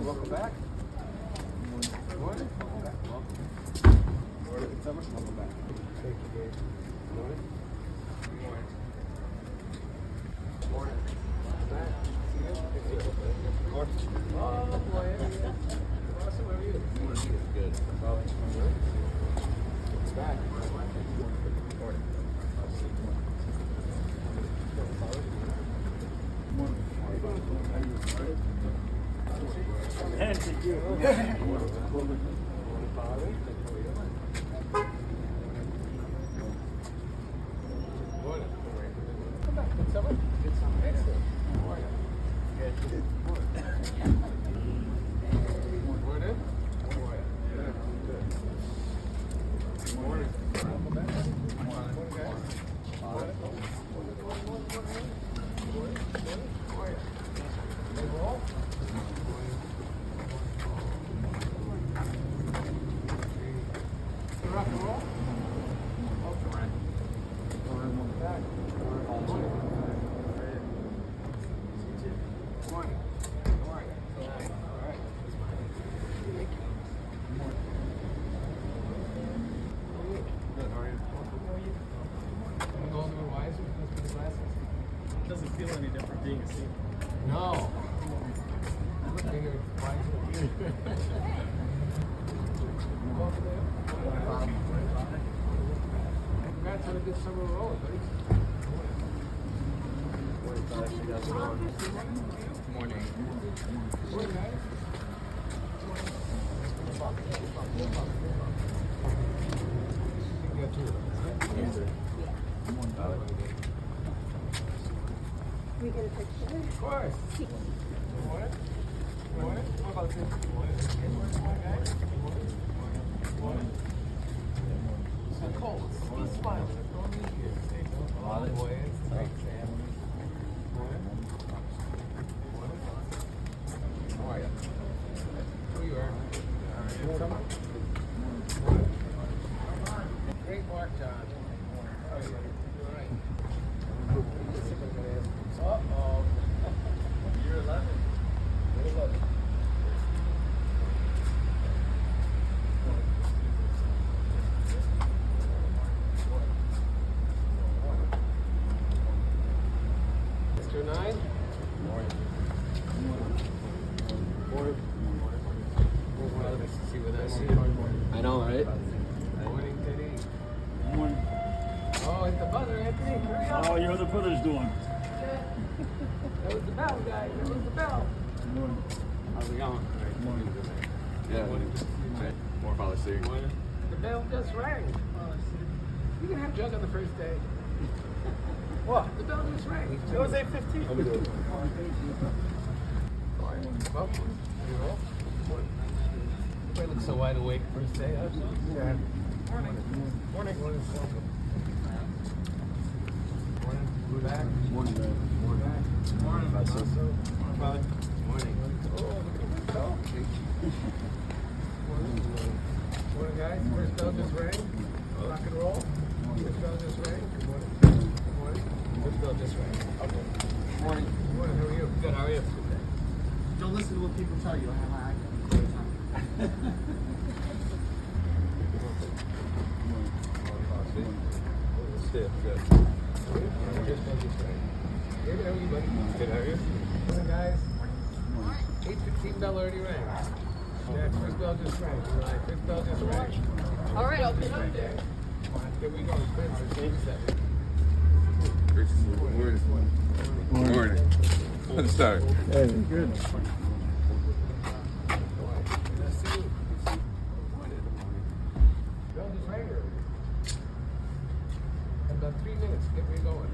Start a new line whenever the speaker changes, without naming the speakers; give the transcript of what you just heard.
Welcome back. Good morning. Welcome back. Welcome. Summer. Welcome back. Thank you, Dave. Good morning. Good morning. Good morning. Back. See you. Good morning. Oh, boy. Awesome. How are you? Good. It's back. Good morning.
Thank you.
Come back. Good summer. Good summer. Excellent. How are you? Good. Morning. Morning. How are you? Good. Good morning. Welcome back. Morning, guys. Morning. How are you? Hey, roll. Rock and roll. Welcome. Back. Morning. Morning. How are you? All right. Thank you. Morning. Good. How are you? I'm going to go wiser because of the glasses.
It doesn't feel any different being a senior.
No. Being a wiser. Congrats on a good summer roll, buddy. Morning. Morning, guys. You got two of them, right? Yes, sir.
We get a picture?
Of course. Good morning. Good morning. What about this? Good morning. Good morning, guys. Good morning. Good morning. So cold. He's smiling. It's only here. Oh, boy. It's tight, Sam. Good morning. Good morning. How are you? Who you are? Good summer. Great work, John. How are you? You all right? Uh-oh. You're 11. You're 11. Mr. 9. Morning. Morning. Well, nice to see you with us. I know, right? Morning, Teddy.
Morning.
Oh, it's the buzzer, Anthony. Hurry up.
How are your other brothers doing?
That was the bell, guys. That was the bell.
Morning.
How's it going?
Morning.
Yeah. More policy.
The bell just rang. You can have jug on the first day. What? The bell just rang.
It was 8:15.
Welcome. You roll? Everybody looks so wide awake first day, huh? Yeah. Morning. Morning. Morning. Welcome. Morning. We're back.
Morning, man.
We're back. Morning.
That's it.
Also.
Bye.
Morning. Oh, look at this bell. Morning. Morning, guys. First bell just rang. Rock and roll. First bell just rang. Good morning. Good morning. First bell just rang. Okay. Good morning. Good morning. How are you? Good. How are you?
Don't listen to what people tell you. I have my iPhone all the time.
Stiff. Good. First bell just rang. Good. How are you, buddy? Good. How are you? Morning, guys. 8:15 bell already rang. Yeah, first bell just rang. Right. First bell just rang.
All right, I'll get up there.
Here we go. Spencer.
Morning. Morning. Let's start.
Hey, good.
Nice to see you. Bell just rang earlier. In about 3 minutes, get me going.